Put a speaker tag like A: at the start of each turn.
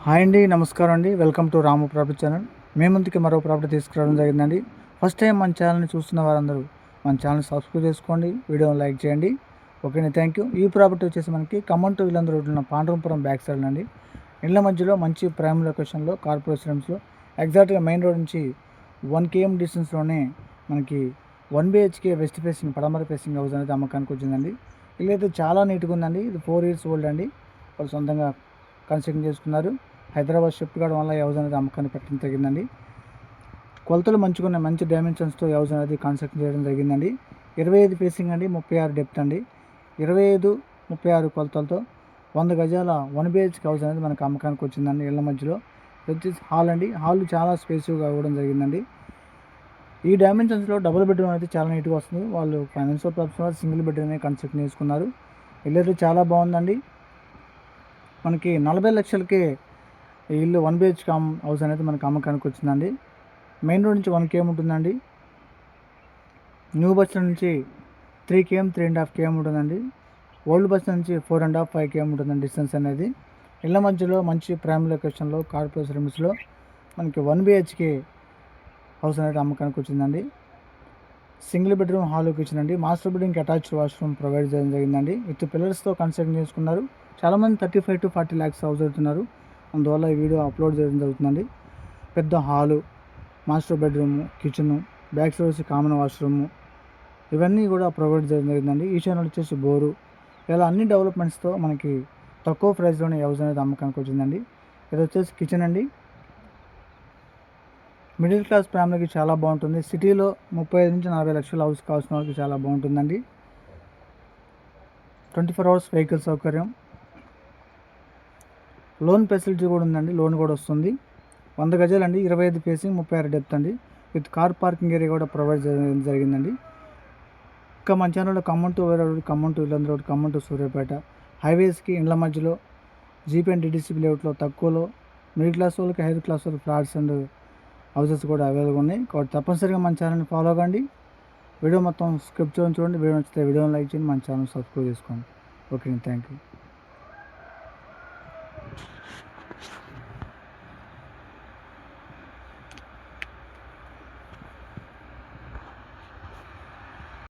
A: Hi అండి, నమస్కారం అండి. Welcome to Ramu property channel. మీ ముందుకి మరో ప్రాపర్టీ తీసుకురావడం జరిగిందండి. ఫస్ట్ టైం మన ఛానల్ని చూస్తున్న వారందరూ మన ఛానల్ సబ్స్క్రైబ్ చేసుకోండి, వీడియోని లైక్ చేయండి. ఓకేనా, థ్యాంక్ యూ. ఈ ప్రాపర్టీ వచ్చేసి మనకి ఖమ్మం టు ఇల్లందు రోడ్లో ఉన్న పాండవపురం బ్యాక్ సైడ్ అండి. ఇళ్ల మధ్యలో మంచి ప్రైమ్ లొకేషన్లో కార్పొరేట్ రెసిడెన్స్లో ఎగ్జాక్ట్గా మెయిన్ రోడ్ నుంచి 1 km డిస్టెన్స్లోనే మనకి 1 BHK వెస్ట్ ఫేసింగ్ పడమర ఫేసింగ్ హౌస్ అనేది అమ్మకానికి వచ్చిందండి. ఇల్లు అయితే చాలా నీట్గా ఉందండి. ఇది 4 years ఓల్డ్ అండి. వాళ్ళు సొంతంగా కన్స్ట్రక్షన్ చేసుకున్నారు. హైదరాబాద్ షిఫ్ట్ కావడం వల్ల ఈ హౌస్ అనేది అమ్మకాన్ని పెట్టడం జరిగిందండి. కొలతలు మంచిగా మంచి డైమెన్షన్స్తో ఈ హౌస్ అనేది కన్స్ట్రక్షన్ చేయడం జరిగిందండి. 25 ఫేసింగ్ అండి, 36 డెప్త్ అండి. 25, 36 కొలతలతో 100 గజాల 1 BHK హౌస్ అనేది మనకు అమ్మకానికి వచ్చిందండి. ఇళ్ల మధ్యలో వచ్చేసి హాల్ అండి. హాల్ చాలా స్పేసివ్గా ఇవ్వడం జరిగిందండి. ఈ డైమెన్షన్స్లో డబుల్ బెడ్రూమ్ అయితే చాలా నీట్గా వస్తుంది. వాళ్ళు ఫైనాన్షియల్ ప్రాబ్లమ్స్ వల్ల సింగిల్ బెడ్రూమ్ కన్స్ట్రక్షన్ చేసుకున్నారు. ఇల్లు అయితే చాలా బాగుందండి. మనకి 40 లక్షలకే ఈ ఇల్లు 1 BHK హౌస్ అనేది మనకు అమ్మకానికి వచ్చిందండి. మెయిన్ రోడ్ నుంచి 1 km ఉంటుందండి. న్యూ బస్ స్టాండ్ నుంచి 3 km 3.5 km ఉంటుందండి. ఓల్డ్ బస్ స్టాండ్ నుంచి 4.5 5 km ఉంటుందండి డిస్టెన్స్ అనేది. ఇళ్ల మధ్యలో మంచి ప్రైమ్ లొకేషన్లో కార్పొరేట్ లిమిట్స్లో మనకి 1 BHK హౌస్ అనేది అమ్మకానికి వచ్చిందండి. సింగిల్ బెడ్రూమ్ హాల్ కిచెన్ అండి. మాస్టర్ బెడ్రూమ్కి అటాచ్డ్ వాష్రూమ్ ప్రొవైడ్ చేయడం జరిగిందండి. విత్ పిల్లర్స్తో కన్స్ట్రక్షన్ చేసుకున్నారు. చాలామంది 35 to 40 lakhs హౌస్ అవుతున్నారు. అందువల్ల ఈ వీడియో అప్లోడ్ చేయడం జరుగుతుందండి. పెద్ద hall, master bedroom, kitchen, back side వచ్చి కామన్ వాష్రూము, ఇవన్నీ కూడా ప్రొవైడ్ చేయడం జరిగిందండి. ఈ ఛానల్ వచ్చేసి బోరు, ఇలా అన్ని డెవలప్మెంట్స్తో మనకి తక్కువ ప్రైస్లోనే హౌస్ అనేది అమ్మకానికి వచ్చిందండి. ఇది వచ్చేసి కిచెన్ అండి. మిడిల్ క్లాస్ ఫ్యామిలీకి చాలా బాగుంటుంది. సిటీలో 35 నుంచి 40 లక్షల హౌస్ కావాల్సిన వాళ్ళకి చాలా బాగుంటుందండి. 24 hours వెహికల్ సౌకర్యం, లోన్ ఫెసిలిటీ కూడా ఉందండి. లోన్ కూడా వస్తుంది. 100 గజాలు అండి, 25 ఫేసింగ్, 36 డెప్త్ అండి. విత్ కార్ పార్కింగ్ ఏరియా కూడా ప్రొవైడ్ చేయడం జరిగిందండి. ఇంకా మన ఛానల్లో ఖమ్మం టు వేరే road, Khammam to Yellandu road, Khammam to Suryapet హైవేస్కి ఇండ్ల మధ్యలో జీపీ అండ్ డిడిసిపి లేఅవుట్లో తక్కువలో మిడిల్ క్లాస్ వాళ్ళకి, హైయర్ క్లాస్ వాళ్ళకి ఫ్లాట్స్ అండ్ హౌసెస్ కూడా అవైలబుల్ ఉన్నాయి. కాబట్టి తప్పనిసరిగా మన ఛానల్ని ఫాలో అవ్వండి. వీడియో మొత్తం స్కిప్ చూడండి. వీడియో నచ్చితే వీడియోని లైక్ చేయండి, మన ఛానల్ సబ్స్క్రైబ్ చేసుకోండి. Okay, thank you.